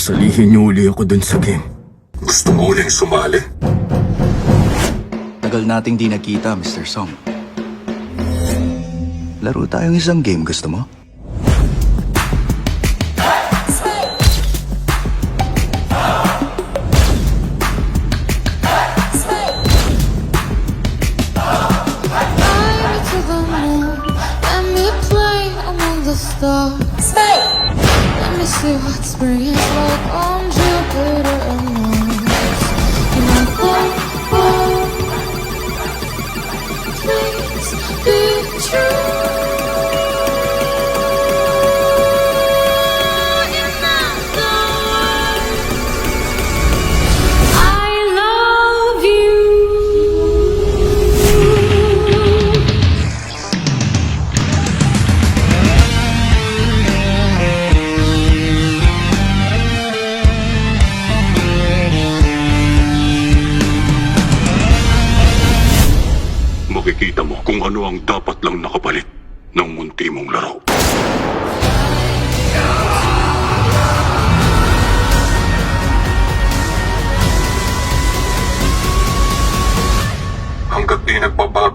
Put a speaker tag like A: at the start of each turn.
A: pasalihin niyo uli ako dun sa game. Gusto mo uling sumali?
B: Tagal nating di nakita, Mr. Song. Laro tayong isang game, gusto mo?
C: Stars. Let me see what spring is like on Jupiter and Mars. And I hope, please be true. In other words, I love you.
A: Makikita mo kung ano ang dapat lang nakapalit ng munti mong laro. Hanggat di nagbabago